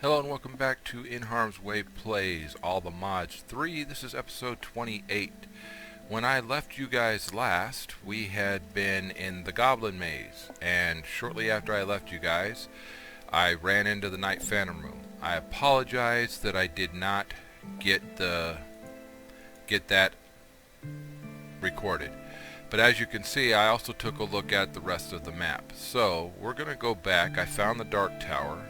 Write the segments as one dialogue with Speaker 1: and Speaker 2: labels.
Speaker 1: Hello and welcome back to NHarmzWay Plays All the Mods 3. This is episode 28. When I left you guys last, we had been in the Goblin Maze, and shortly after I left you guys, I ran into the Night Phantom Room. I apologize that I did not get that recorded. But as you can see, I also took a look at the rest of the map. So, we're going to go back. I found the Dark Tower.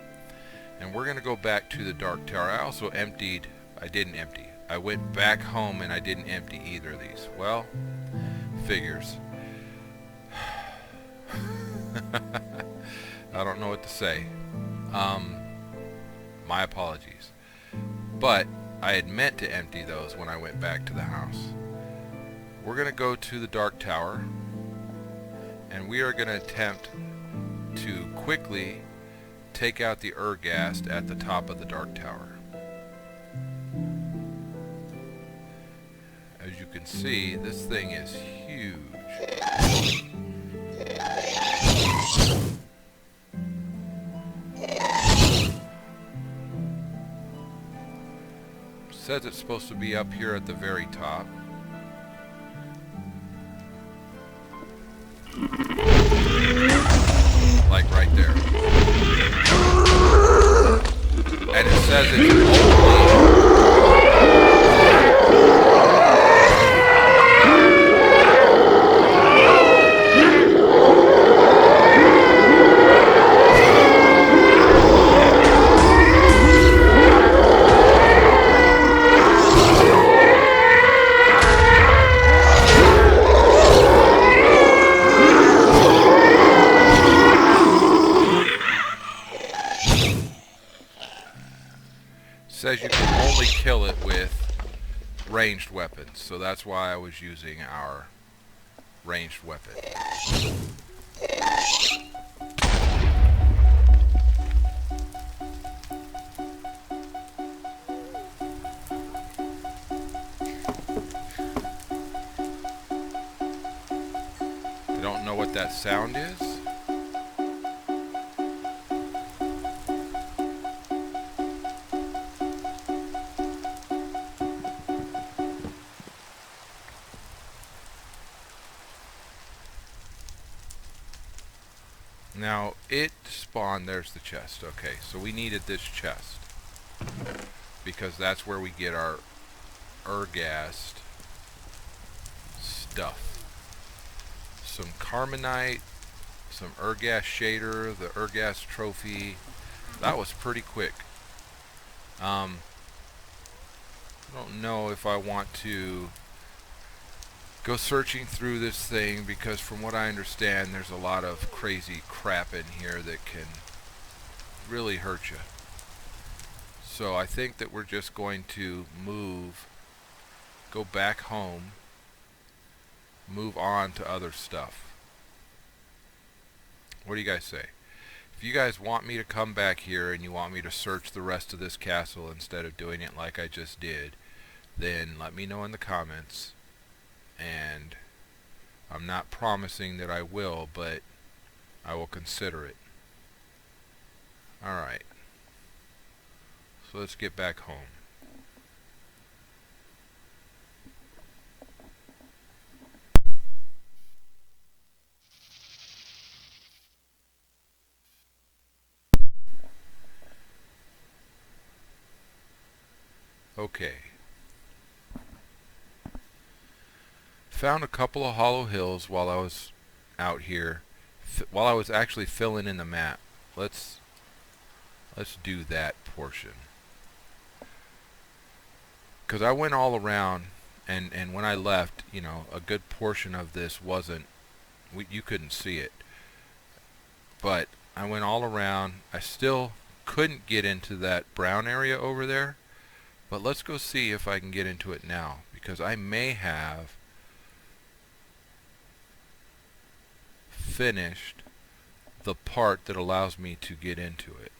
Speaker 1: And we're going to go back to the Dark Tower. I also didn't empty. I went back home and I didn't empty either of these. Well, figures. I don't know what to say. My apologies. But I had meant to empty those when I went back to the house. We're going to go to the Dark Tower. And we are going to attempt to quickly take out the Ghast at the top of the Dark Tower. As you can see, this thing is huge. Says it's supposed to be up here at the very top. Like right there. And it says it's only... says you can only kill it with ranged weapons, so that's why I was using our ranged weapon. I don't know what that sound is. Now, it spawned, there's the chest. Okay, so we needed this chest, because that's where we get our Ghast stuff. Some Carbonite, some Ghast shader, the Ghast trophy. That was pretty quick. I don't know if I want to go searching through this thing, because from what I understand, there's a lot of crazy crap in here that can really hurt you. So I think that we're just going to go back home, move on to other stuff. What do you guys say? If you guys want me to come back here and you want me to search the rest of this castle instead of doing it like I just did, then let me know in the comments. And I'm not promising that I will, but I will consider it. Alright. So let's get back home. Okay. Found a couple of hollow hills while I was out here, while I was actually filling in the map. Let's do that portion, because I went all around, and when I left, you know, a good portion of this wasn't, you couldn't see it, but I went all around. I still couldn't get into that brown area over there, but let's go see if I can get into it now, because I may have finished the part that allows me to get into it.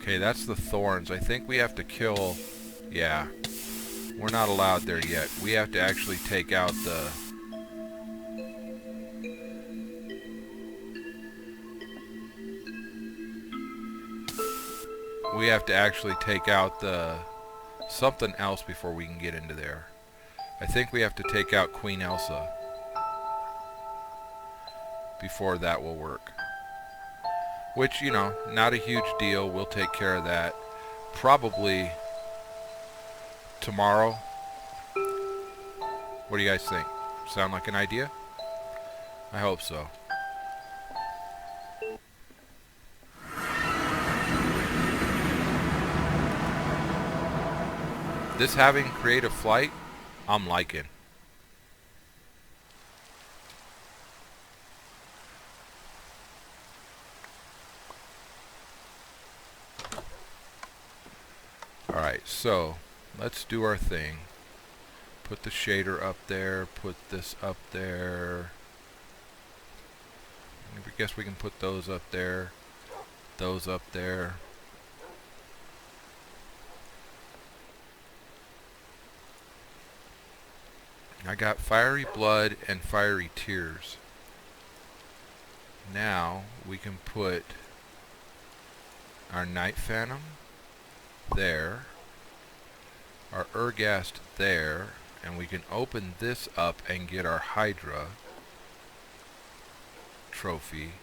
Speaker 1: Okay, that's the thorns. I think we have to kill Yeah, we're not allowed there yet. We have to actually take out the... We have to actually take out the... something else before we can get into there. I think we have to take out Queen Elsa before that will work. Which, you know, not a huge deal. We'll take care of that probably tomorrow. What do you guys think? Sound like an idea? I hope so. This having creative flight, I'm liking. Alright, so let's do our thing. Put the shader up there, put this up there. I guess we can put those up there, those up there. I got Fiery Blood and Fiery Tears. Now we can put our Night Phantom there, our Ghast there, and we can open this up and get our Hydra trophy,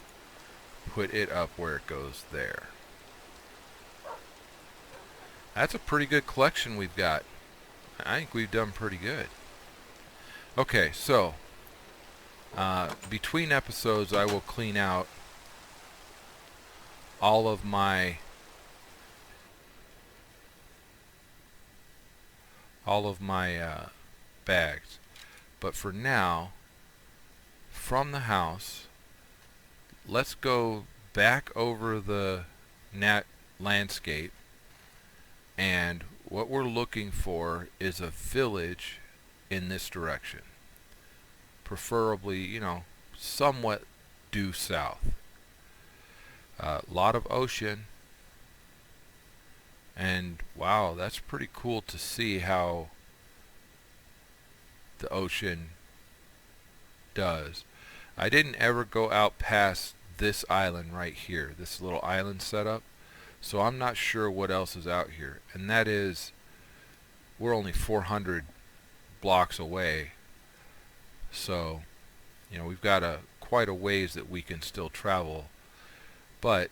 Speaker 1: put it up where it goes there. That's a pretty good collection we've got. I think we've done pretty good. Okay, so between episodes I will clean out all of my bags. But for now, from the house, let's go back over the landscape, and what we're looking for is a village in this direction. Preferably, you know, somewhat due south. A lot of ocean. And wow, that's pretty cool to see how the ocean does. I didn't ever go out past this island right here, this little island setup, so I'm not sure what else is out here. And that is, we're only 400 blocks away, so you know, we've got quite a ways that we can still travel. But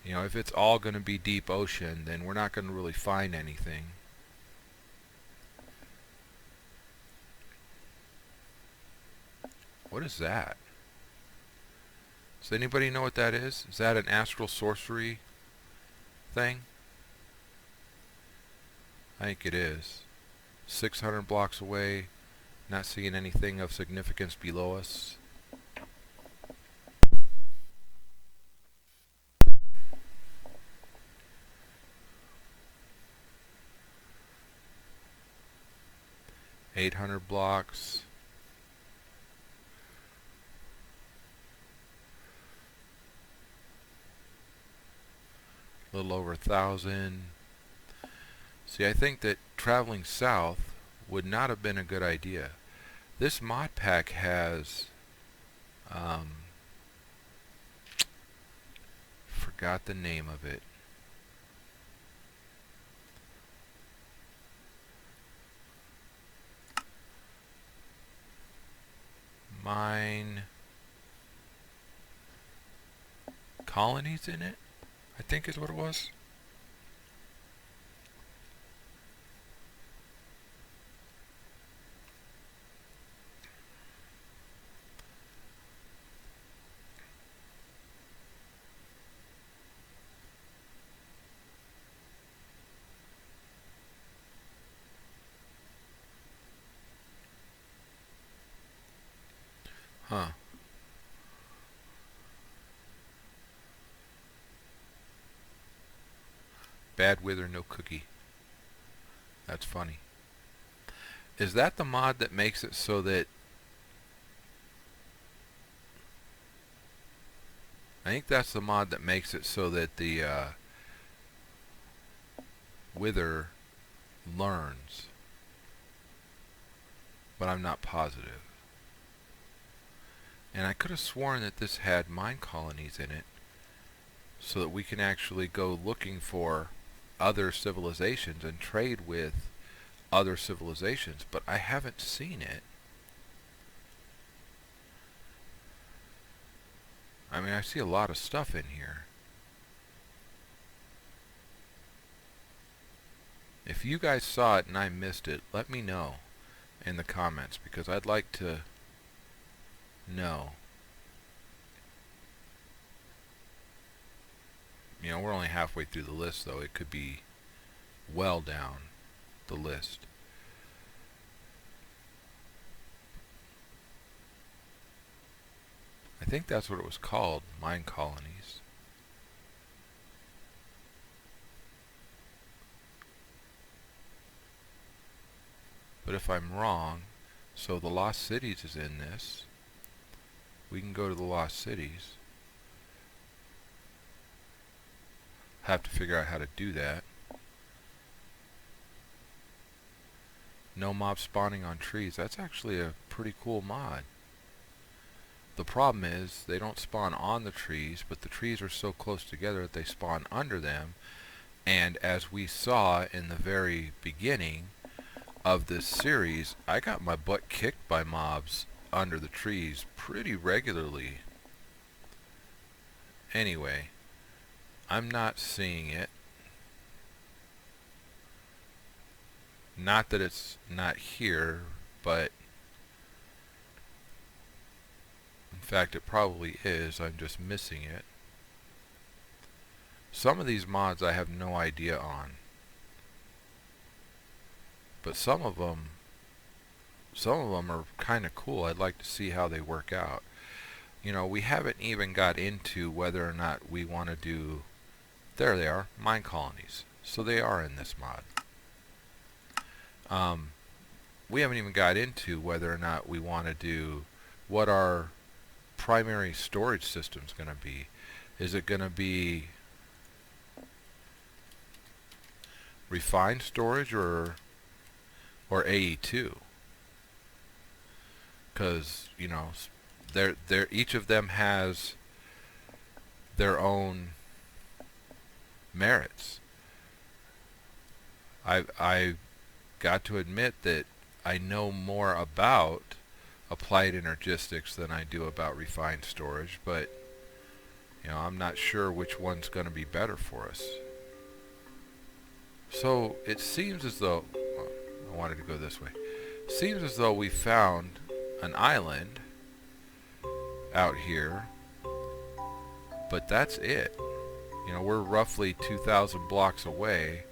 Speaker 1: you know, if it's all going to be deep ocean, then we're not going to really find anything. What is that? Does anybody know what that is? Is that an astral sorcery thing? I think it is. 600 blocks away, not seeing anything of significance below us. $800 blocks. A little over 1,000. See, I think that traveling south would not have been a good idea. This mod pack has forgot the name of it. Mine colonies in it, I think is what it was. Huh. Bad wither, no cookie. That's funny. Is that the mod that makes it so that... I think that's the mod that makes it so that the wither learns, but I'm not positive. And I could have sworn that this had mine colonies in it, so that we can actually go looking for other civilizations and trade with other civilizations, but I haven't seen it. I mean, I see a lot of stuff in here. If you guys saw it and I missed it, let me know in the comments, because I'd like to know. You know, we're only halfway through the list, though. It could be well down the list. I think that's what it was called, mine colonies. But if I'm wrong, so the Lost Cities is in this. We can go to the Lost Cities. Have to figure out how to do that. No mob spawning on trees. That's actually a pretty cool mod. The problem is they don't spawn on the trees, but the trees are so close together that they spawn under them. And as we saw in the very beginning of this series, I got my butt kicked by mobs under the trees pretty regularly. Anyway, I'm not seeing it. Not that it's not here, but in fact it probably is. I'm just missing it. Some of these mods I have no idea on, but some of them are kind of cool. I'd like to see how they work out. You know, we haven't even got into whether or not we want to do, there they are, mine colonies. So they are in this mod. We haven't even got into whether or not we want to do what our primary storage system is going to be. Is it going to be refined storage or AE2? Because, you know, each of them has their own merits. I got to admit that I know more about applied energistics than I do about refined storage, but you know, I'm not sure which one's going to be better for us. So it seems as though, I wanted to go this way. Seems as though we found an island out here, but that's it. You know, we're roughly 2,000 blocks away.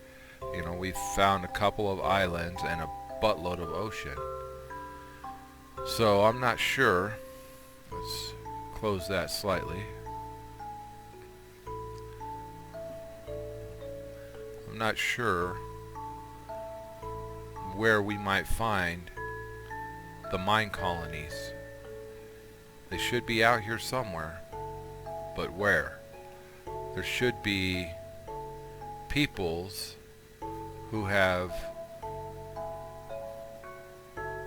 Speaker 1: You know, we've found a couple of islands and a buttload of ocean. So I'm not sure. Let's close that slightly. I'm not sure where we might find the mine colonies. They should be out here somewhere, but where? There should be peoples who have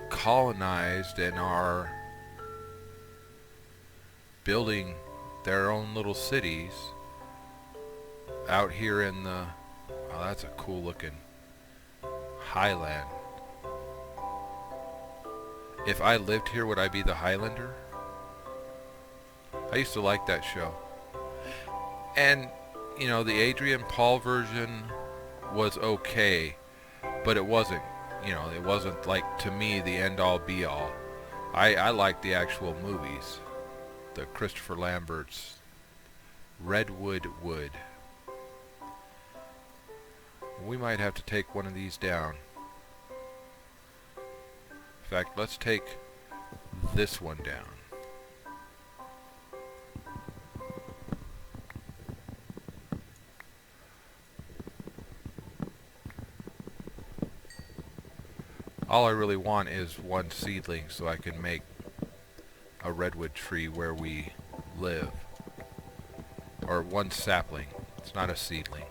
Speaker 1: colonized and are building their own little cities out here in the, oh, that's a cool looking highland. If I lived here, would I be the Highlander? I used to like that show. And, you know, the Adrian Paul version was okay, but it wasn't, you know, it wasn't like, to me, the end-all be-all. I liked the actual movies. The Christopher Lambert's Redwood Wood. We might have to take one of these down. In fact, let's take this one down. All I really want is one seedling so I can make a redwood tree where we live. Or one sapling. It's not a seedling.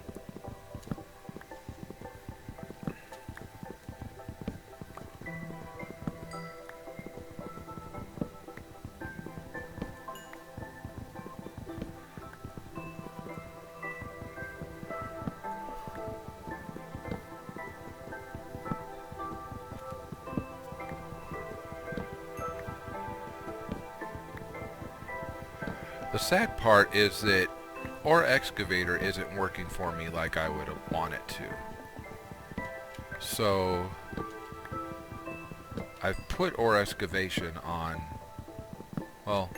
Speaker 1: The sad part is that Ore Excavator isn't working for me like I would want it to. So I've put Ore Excavation on, well,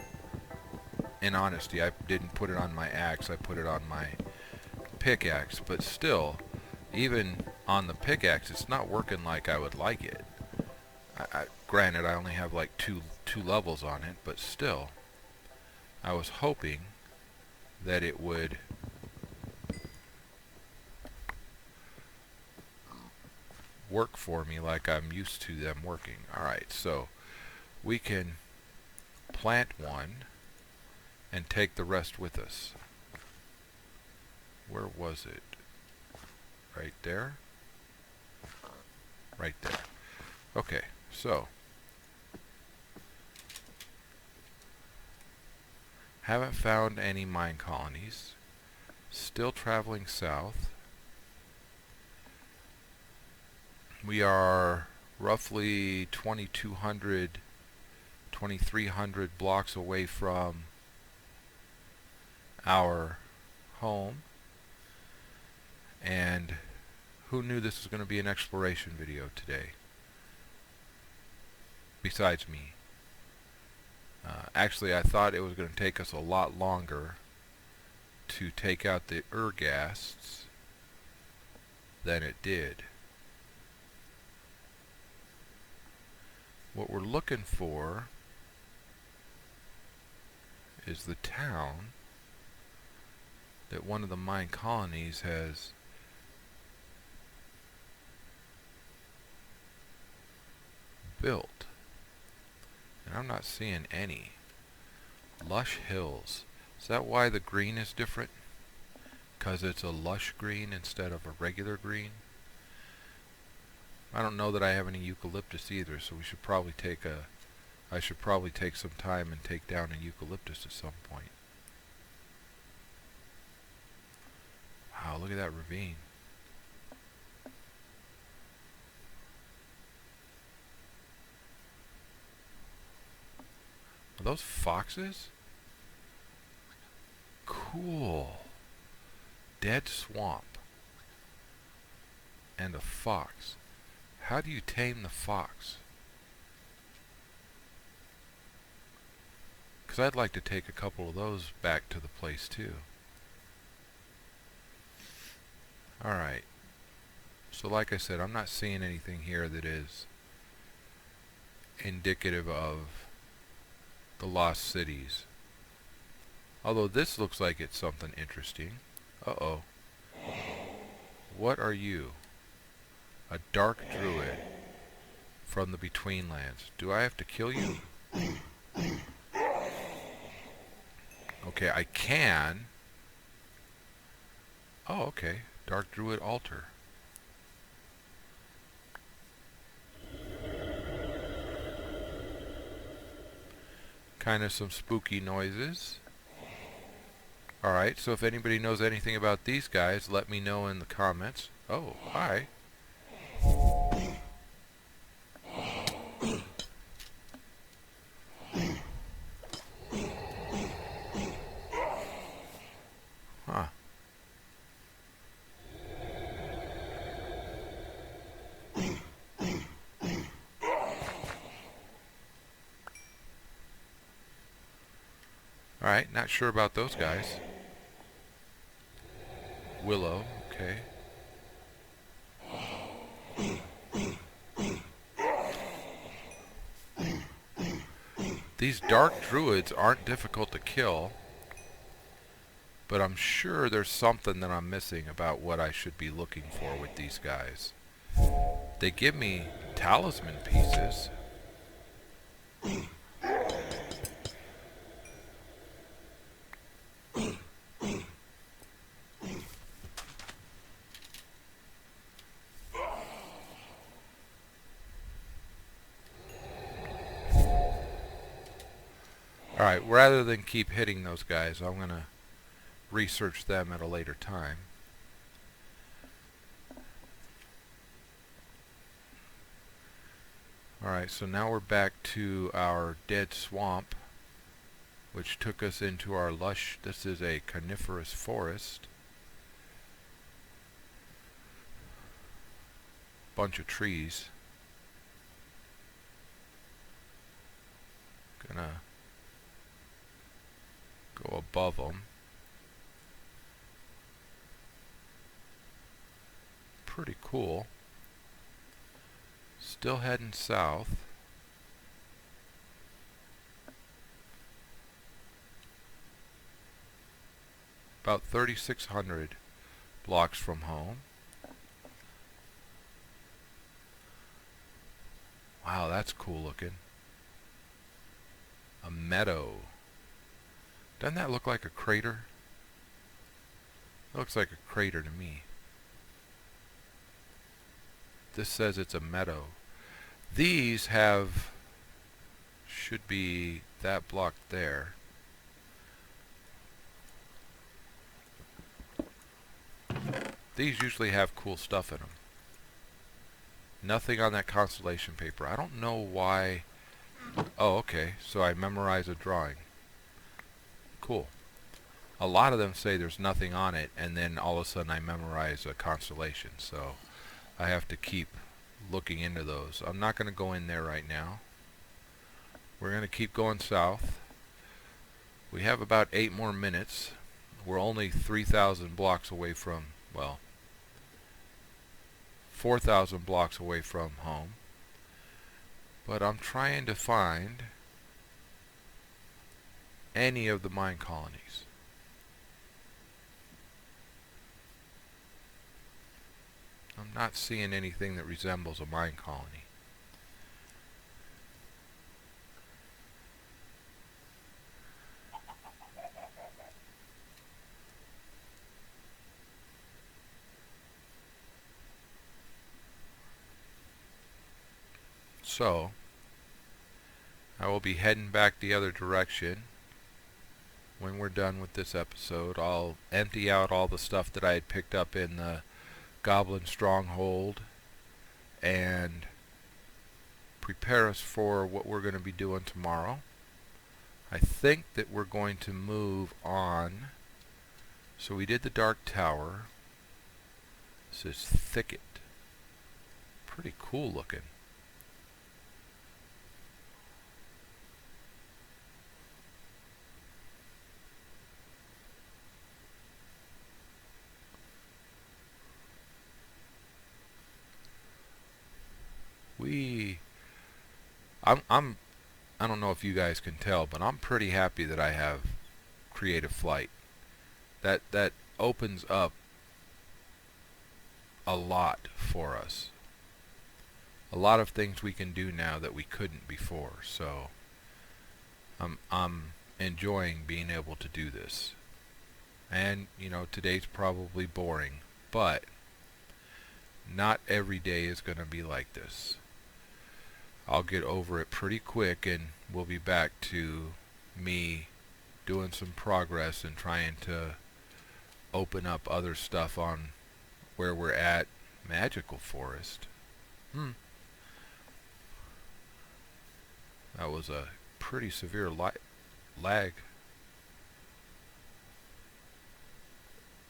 Speaker 1: in honesty, I didn't put it on my axe, I put it on my pickaxe, but still, even on the pickaxe, it's not working like I would like it. Granted, I only have like two levels on it, but still, I was hoping that it would work for me like I'm used to them working. Alright, so we can plant one and take the rest with us. Where was it? Right there? Right there. Okay, so haven't found any mine colonies. Still traveling south. We are roughly 2,200, 2,300 blocks away from our home. And who knew this was going to be an exploration video today? Besides me. Actually, I thought it was going to take us a lot longer to take out the Ghasts than it did. What we're looking for is the town that one of the mine colonies has built. And I'm not seeing any. Lush Hills. Is that why the green is different? Because it's a lush green instead of a regular green? I don't know that I have any eucalyptus either, so we should probably take I should probably take some time and take down a eucalyptus at some point. Wow, look at that ravine. Are those foxes? Cool. Dead swamp. And a fox. How do you tame the fox? Because I'd like to take a couple of those back to the place too. Alright. So like I said, I'm not seeing anything here that is indicative of the lost cities. Although this looks like it's something interesting. Uh-oh. What are you? A dark druid from the Betweenlands. Do I have to kill you? Okay, I can. Oh, okay. Dark druid altar. Kind of some spooky noises. Alright, so if anybody knows anything about these guys, let me know in the comments. Oh, hi. Huh. Alright, not sure about those guys. Willow, okay. These dark druids aren't difficult to kill, but I'm sure there's something that I'm missing about what I should be looking for with these guys. They give me talisman pieces. Alright, rather than keep hitting those guys, I'm going to research them at a later time. Alright, so now we're back to our dead swamp. which took us into our lush, this is a coniferous forest. Bunch of trees. Gonna go above them. Pretty cool. Still heading south. About 3,600 blocks from home. Wow, that's cool looking. A meadow. Doesn't that look like a crater? It looks like a crater to me. This says it's a meadow. These have, should be that block there. These usually have cool stuff in them. Nothing on that constellation paper. I don't know why. Oh, okay. So I memorize a drawing. Cool. A lot of them say there's nothing on it, and then all of a sudden I memorize a constellation. So I have to keep looking into those. I'm not going to go in there right now. We're going to keep going south. We have about 8 more minutes. We're only 3,000 blocks away from, well, 4,000 blocks away from home. But I'm trying to find any of the mine colonies. I'm not seeing anything that resembles a mine colony. So, I will be heading back the other direction. When we're done with this episode, I'll empty out all the stuff that I had picked up in the Goblin Stronghold and prepare us for what we're going to be doing tomorrow. I think that we're going to move on. So we did the Dark Tower. This is Thicket. Pretty cool looking. I don't know if you guys can tell, but I'm pretty happy that I have Creative Flight. That opens up a lot for us. A lot of things we can do now that we couldn't before. So I'm enjoying being able to do this. And you know, today's probably boring, but not every day is going to be like this. I'll get over it pretty quick and we'll be back to me doing some progress and trying to open up other stuff on where we're at. Magical Forest. That was a pretty severe lag.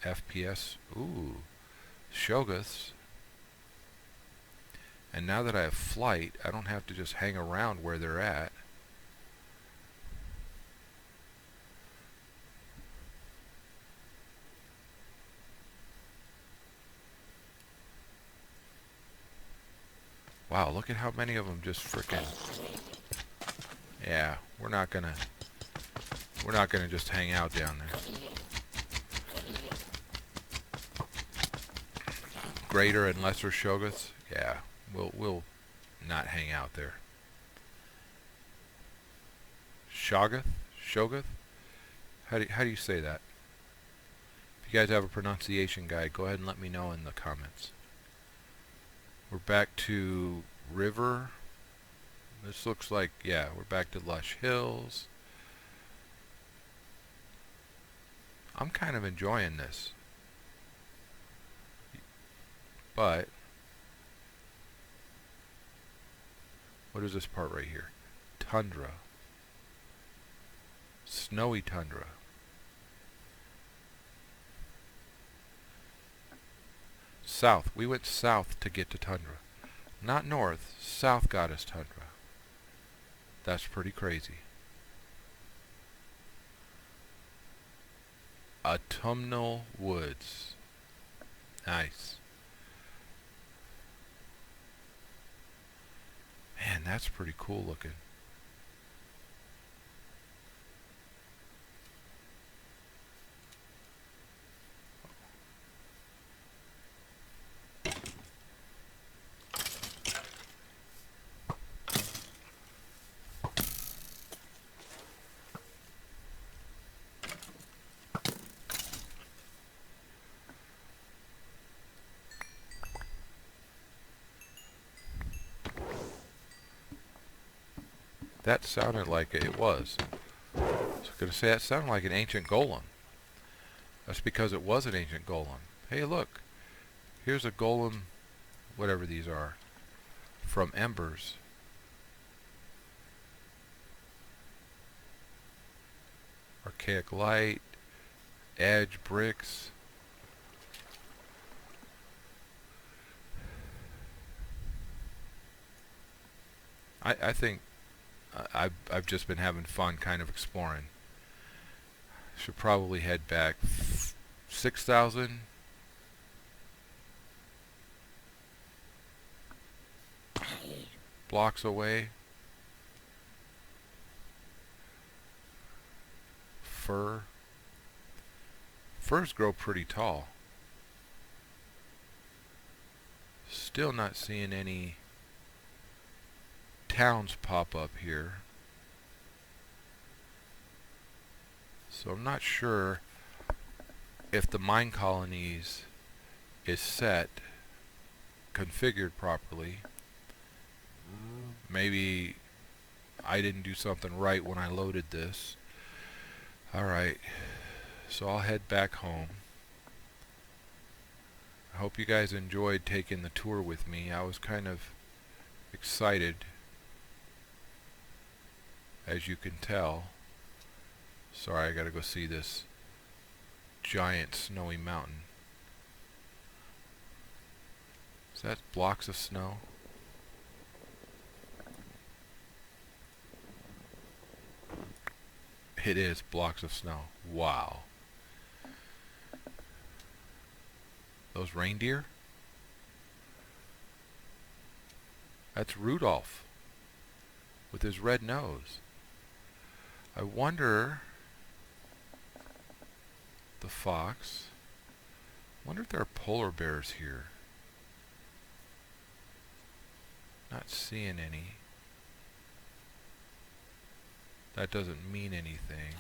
Speaker 1: FPS. Ooh. Shoggoths. And now that I have flight, I don't have to just hang around where they're at. Wow, look at how many of them just frickin'. Yeah, we're not gonna just hang out down there. Greater and lesser Shoggoths? Yeah. We'll not hang out there. Shoggoth? Shoggoth? How do you say that? If you guys have a pronunciation guide, go ahead and let me know in the comments. We're back to river. This looks like, yeah, we're back to lush hills. I'm kind of enjoying this. But what is this part right here? Tundra. Snowy tundra. South. We went south to get to tundra. Not north. South got us tundra. That's pretty crazy. Autumnal woods. Nice. Man, that's pretty cool looking. That sounded like it was. I was going to say that sounded like an ancient golem. That's because it was an ancient golem. Hey, look. Here's a golem, whatever these are, from embers. Archaic light, edge bricks. I think I've just been having fun kind of exploring. Should probably head back 6,000 blocks away. Fur. Furs grow pretty tall. Still not seeing any towns pop up here. So I'm not sure if the mine colonies is set, configured properly. Maybe I didn't do something right when I loaded this. Alright, so I'll head back home. I hope you guys enjoyed taking the tour with me. I was kind of excited, as you can tell. Sorry, I gotta go see this giant snowy mountain. Is that blocks of snow? It is blocks of snow. Wow. Those reindeer? That's Rudolph with his red nose. I wonder, the fox. I wonder if there are polar bears here. Not seeing any. That doesn't mean anything.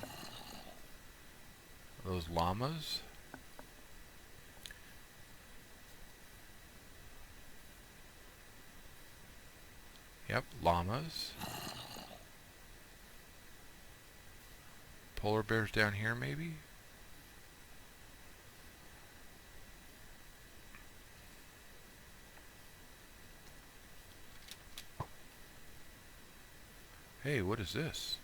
Speaker 1: Are those llamas? Yep, llamas. Polar bears down here, maybe? Hey, what is this?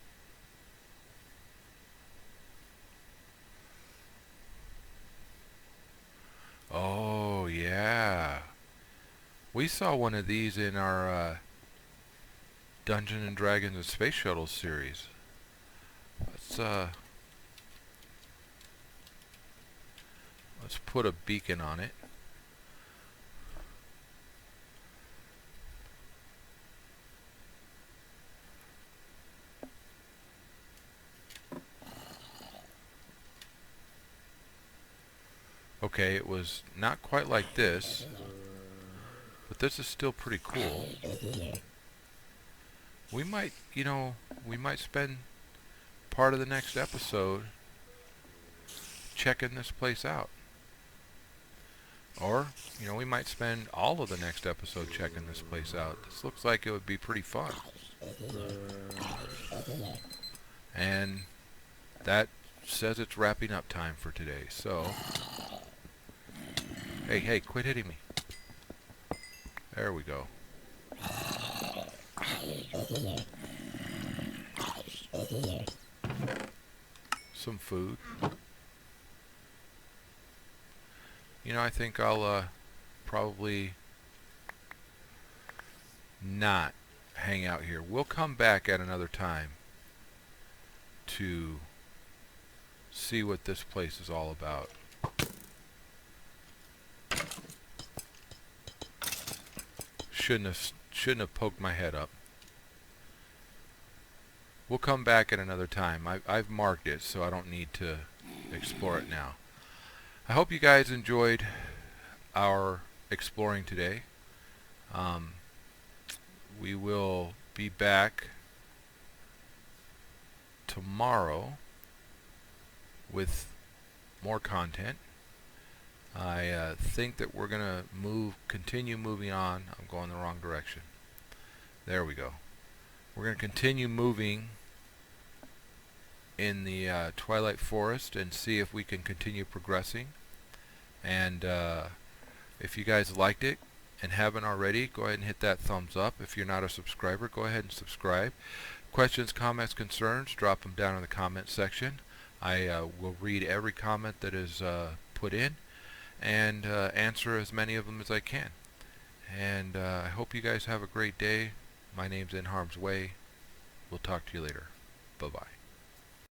Speaker 1: Oh, yeah. We saw one of these in our Dungeons and Dragons and Space Shuttle series. Let's put a beacon on it. Okay, it was not quite like this, but this is still pretty cool. We might, we might spend part of the next episode checking this place out. Or, we might spend all of the next episode checking this place out. This looks like it would be pretty fun. And that says it's wrapping up time for today. So, hey, quit hitting me. There we go. some food. You know, I think I'll probably not hang out here. We'll come back at another time to see what this place is all about. Shouldn't have poked my head up. We'll come back at another time. I've marked it, so I don't need to explore it now. I hope you guys enjoyed our exploring today. We will be back tomorrow with more content. I think that we're gonna continue moving on. I'm going the wrong direction. There we go. We're gonna continue moving in the Twilight Forest and see if we can continue progressing. And if you guys liked it and haven't already, go ahead and hit that thumbs up. If you're not a subscriber, go ahead and subscribe. Questions, comments, concerns, drop them down in the comment section. I will read every comment that is put in and answer as many of them as I can. And I hope you guys have a great day. My name's NHarmzWay. We'll talk to you later. Bye-bye.